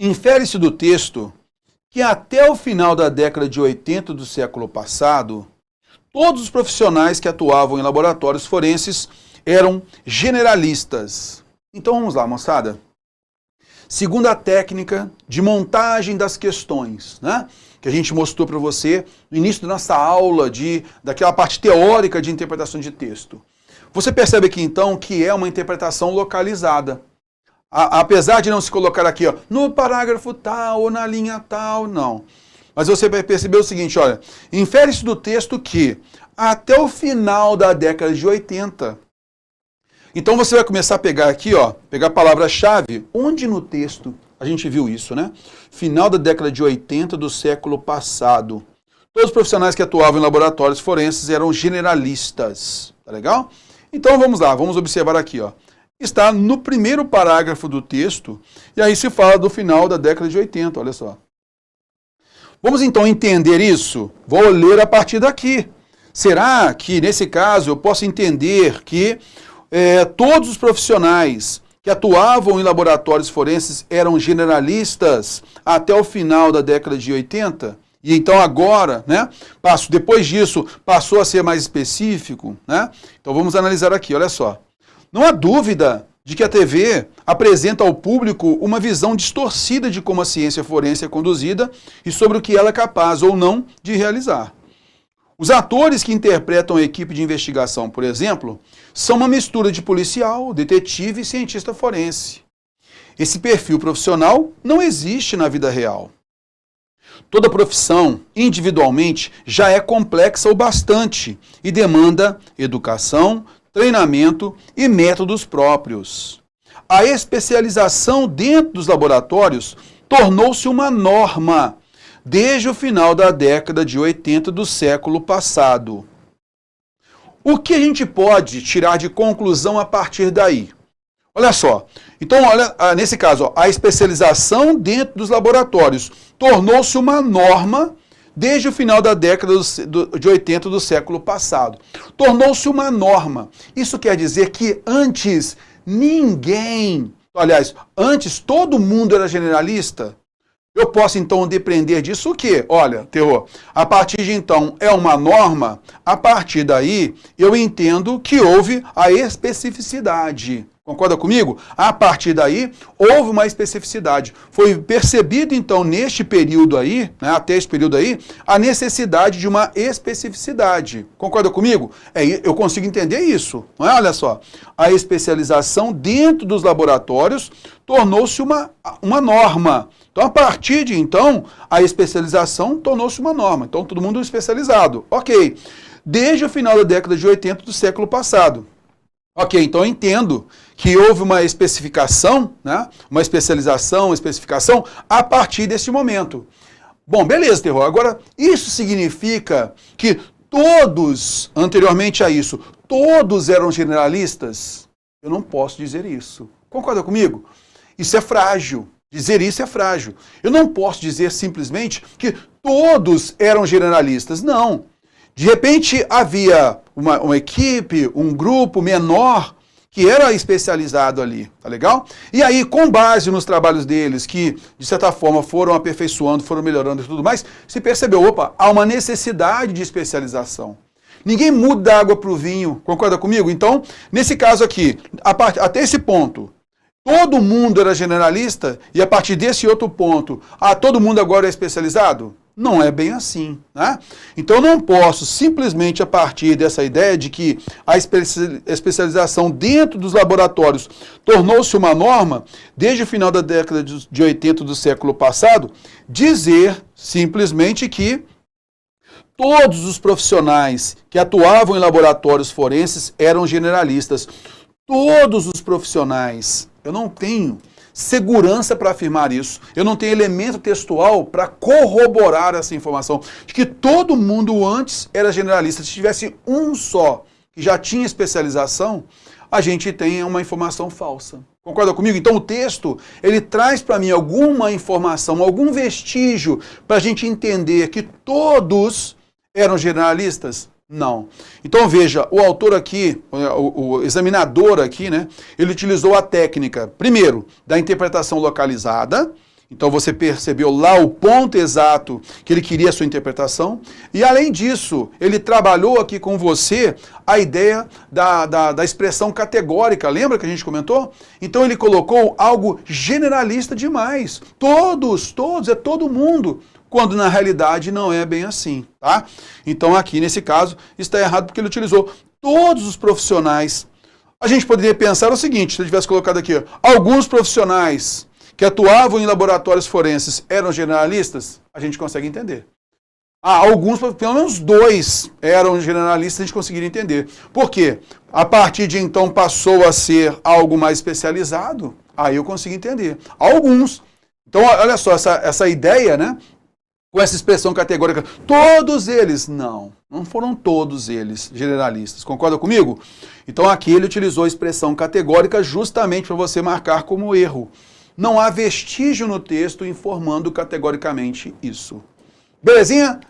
Infere-se do texto que até o final da década de 80 do século passado, todos os profissionais que atuavam em laboratórios forenses eram generalistas. Então vamos lá, moçada. Segundo a técnica de montagem das questões, né, que a gente mostrou para você no início da nossa aula daquela parte teórica de interpretação de texto. Você percebe aqui então que é uma interpretação localizada. Apesar de não se colocar aqui, ó, no parágrafo tal ou na linha tal, não. Mas você vai perceber o seguinte, olha, infere-se do texto que até o final da década de 80, então você vai começar a pegar aqui, ó, pegar a palavra-chave, onde no texto a gente viu isso, né? Final da década de 80 do século passado. Todos os profissionais que atuavam em laboratórios forenses eram generalistas, tá legal? Então vamos lá, vamos observar aqui, ó. Está no primeiro parágrafo do texto, e aí se fala do final da década de 80, olha só. Vamos então entender isso? Vou ler a partir daqui. Será que, nesse caso, eu posso entender que todos os profissionais que atuavam em laboratórios forenses eram generalistas até o final da década de 80? E então agora, né, depois disso, passou a ser mais específico, né? Então vamos analisar aqui, olha só. Não há dúvida de que a TV apresenta ao público uma visão distorcida de como a ciência forense é conduzida e sobre o que ela é capaz ou não de realizar. Os atores que interpretam a equipe de investigação, por exemplo, são uma mistura de policial, detetive e cientista forense. Esse perfil profissional não existe na vida real. Toda profissão, individualmente, já é complexa o bastante e demanda educação, treinamento e métodos próprios. A especialização dentro dos laboratórios tornou-se uma norma desde o final da década de 80 do século passado. O que a gente pode tirar de conclusão a partir daí? Olha só, então olha, nesse caso, ó, a especialização dentro dos laboratórios tornou-se uma norma desde o final da década de 80 do século passado. Tornou-se uma norma. Isso quer dizer que antes antes todo mundo era generalista? Eu posso então depreender disso o quê? Olha, Terror, a partir de então é uma norma, a partir daí eu entendo que houve a especificidade. Concorda comigo? A partir daí, houve uma especificidade. Foi percebido, então, neste período aí, né, até esse período aí, a necessidade de uma especificidade. Concorda comigo? Eu consigo entender isso. Não é? Olha só. A especialização dentro dos laboratórios tornou-se uma norma. Então, a partir de então, a especialização tornou-se uma norma. Então, todo mundo especializado. Ok. Desde o final da década de 80 do século passado. Ok, então eu entendo que houve uma especificação, né? Uma especialização, especificação, a partir desse momento. Bom, beleza, Terror. Agora, isso significa que todos, anteriormente a isso, todos eram generalistas? Eu não posso dizer isso. Concorda comigo? Isso é frágil. Dizer isso é frágil. Eu não posso dizer simplesmente que todos eram generalistas. Não. De repente havia uma equipe, um grupo menor que era especializado ali, tá legal? E aí, com base nos trabalhos deles, que de certa forma foram aperfeiçoando, foram melhorando e tudo mais, se percebeu, opa, há uma necessidade de especialização. Ninguém muda da água para o vinho, concorda comigo? Então, nesse caso aqui, até esse ponto, todo mundo era generalista e a partir desse outro ponto, todo mundo agora é especializado? Não é bem assim, né? Então eu não posso simplesmente a partir dessa ideia de que a especialização dentro dos laboratórios tornou-se uma norma desde o final da década de 80 do século passado, dizer simplesmente que todos os profissionais que atuavam em laboratórios forenses eram generalistas. Todos os profissionais. Eu não tenho segurança para afirmar isso. Eu não tenho elemento textual para corroborar essa informação de que todo mundo antes era generalista. Se tivesse um só que já tinha especialização, a gente tem uma informação falsa. Concorda comigo? Então o texto, ele traz para mim alguma informação, algum vestígio para a gente entender que todos eram generalistas? Não. Então veja, o autor aqui, o examinador aqui, né, ele utilizou a técnica, primeiro, da interpretação localizada, Então você percebeu lá o ponto exato que ele queria a sua interpretação. E além disso, ele trabalhou aqui com você a ideia da expressão categórica. Lembra que a gente comentou? Então ele colocou algo generalista demais. Todos, é todo mundo. Quando na realidade não é bem assim, tá? Então aqui nesse caso está errado porque ele utilizou todos os profissionais. A gente poderia pensar o seguinte, se ele tivesse colocado aqui, alguns profissionais que atuavam em laboratórios forenses eram generalistas, a gente consegue entender. Alguns, pelo menos 2 eram generalistas, a gente conseguiria entender. Por quê? A partir de então passou a ser algo mais especializado, aí eu consigo entender. Alguns. Então, olha só, essa ideia, né? Com essa expressão categórica, todos eles, não foram todos eles generalistas, concorda comigo? Então aqui ele utilizou a expressão categórica justamente para você marcar como erro. Não há vestígio no texto informando categoricamente isso. Belezinha?